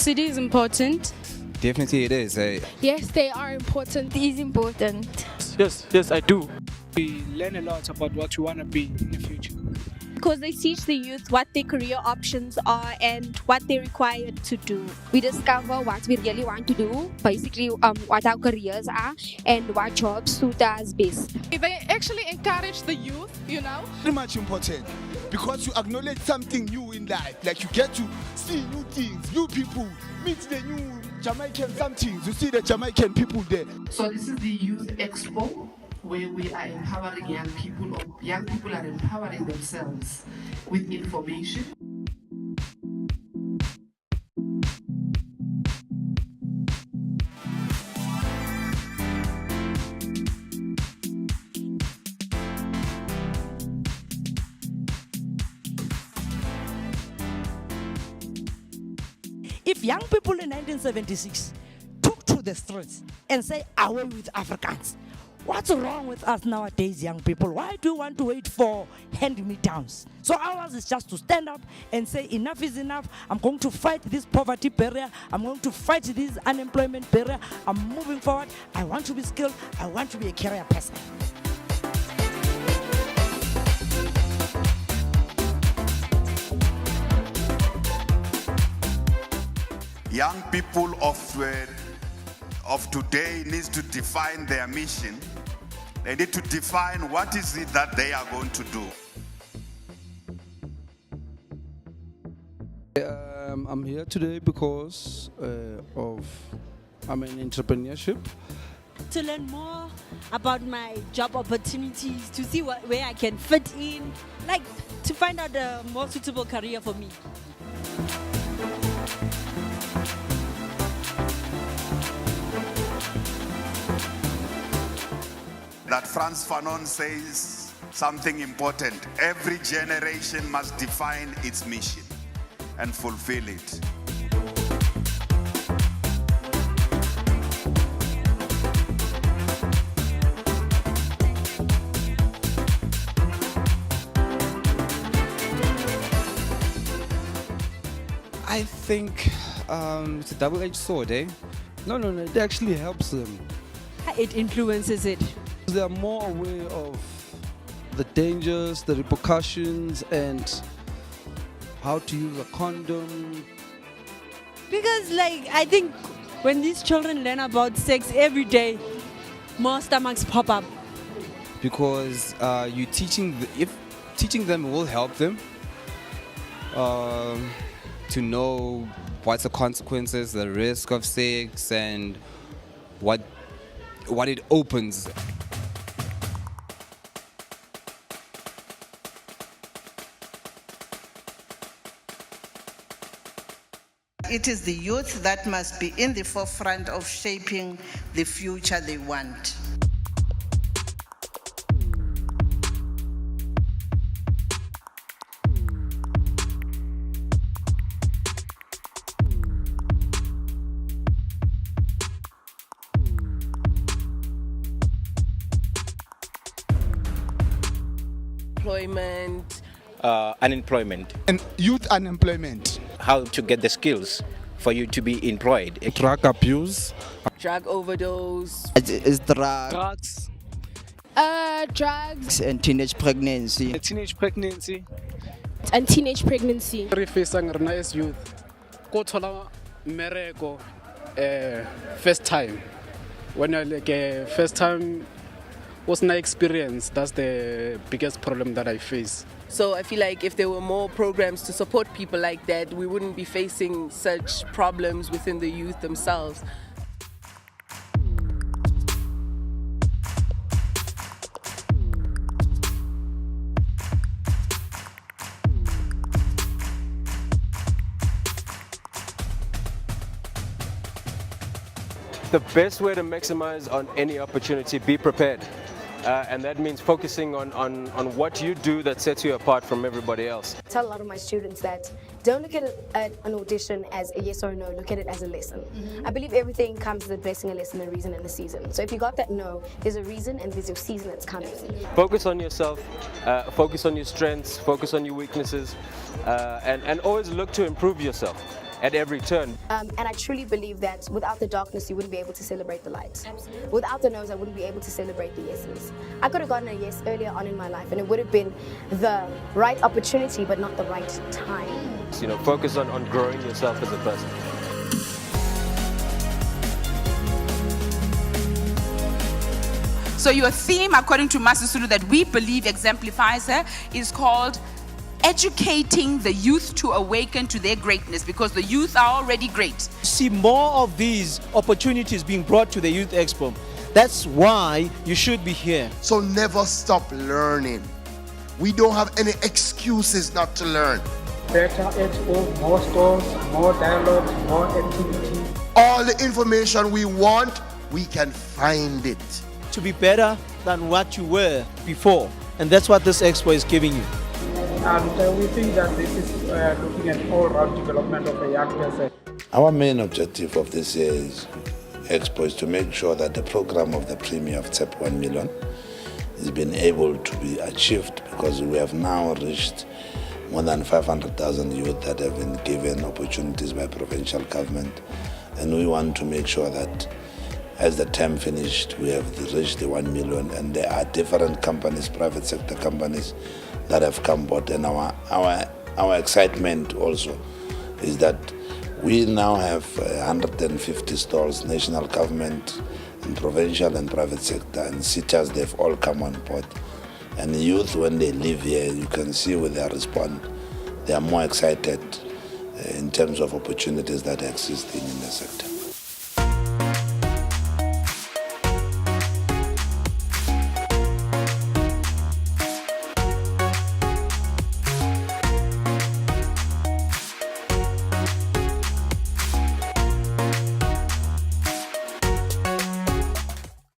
It is important. Definitely it is. Yes, they are important. It is important. Yes, I do. We learn a lot about what we want to be in the future. Because they teach the youth what their career options are and what they're required to do. We discover what we really want to do, basically what our careers are and what jobs suit us best. They actually encourage the youth, Very much important because you acknowledge something new in life. Like you get to see new things, new people, meet the new Jamaican something. You see the Jamaican people there. So this is the Youth Expo, where we are empowering young people, or young people are empowering themselves with information. If young people in 1976 took to the streets and say, away with Africans, what's wrong with us nowadays, young people? Why do you want to wait for hand-me-downs? So ours is just to stand up and say, enough is enough. I'm going to fight this poverty barrier. I'm going to fight this unemployment barrier. I'm moving forward. I want to be skilled. I want to be a career person. Young people of today needs to define their mission. They need to define what is it that they are going to do. I'm here today because I'm in entrepreneurship. To learn more about my job opportunities, to see where I can fit in, like to find out the more suitable career for me. That Frantz Fanon says something important. Every generation must define its mission and fulfill it. I think it's a double-edged sword, eh? No, it actually helps them. It influences it. They are more aware of the dangers, the repercussions, and how to use a condom. Because I think when these children learn about sex every day, more stomachs pop up. Because teaching them will help them to know what's the consequences, the risk of sex, and what it opens. It is the youth that must be in the forefront of shaping the future they want. Unemployment. And youth unemployment. How to get the skills for you to be employed. Drug abuse. Drug overdose. It's drugs. Drugs. And teenage pregnancy. Teenage pregnancy. And teenage pregnancy. Facing as youth. Go to mereko first time. When I first time was my experience, that's the biggest problem that I face. So I feel like if there were more programs to support people like that, we wouldn't be facing such problems within the youth themselves. The best way to maximize on any opportunity, be prepared. And that means focusing on what you do that sets you apart from everybody else. I tell a lot of my students that don't look at an audition as a yes or no, look at it as a lesson. I believe everything comes with a blessing, a lesson, a reason, and a season. So if you got that no, there's a reason and there's a season that's coming. Focus on yourself, focus on your strengths, focus on your weaknesses, and always look to improve yourself. at every turn. And I truly believe that without the darkness, you wouldn't be able to celebrate the light. Absolutely. Without the no's, I wouldn't be able to celebrate the yeses. I could have gotten a yes earlier on in my life, and it would have been the right opportunity, but not the right time. You know, focus on growing yourself as a person. So your theme, according to Masisulu, that we believe exemplifies her, is called educating the youth to awaken to their greatness, because the youth are already great. See more of these opportunities being brought to the Youth Expo. That's why you should be here. So never stop learning. We don't have any excuses not to learn. Better expo, more stores, more dialogues, more activities. All the information we want, we can find it. To be better than what you were before. And that's what this expo is giving you. And we think that this is looking at all-round development of a young person. Our main objective of this year's expo is to make sure that the program of the Premier of CEP 1 million has been able to be achieved, because we have now reached more than 500,000 youth that have been given opportunities by provincial government. And we want to make sure that as the term finished, we have reached the 1 million, and there are different companies, private sector companies, that have come aboard. And our excitement also is that we now have 150 stalls, national government, and provincial and private sector, and CITAs, they've all come on board. And the youth, when they live here, you can see with their response, they are more excited in terms of opportunities that are existing in the sector.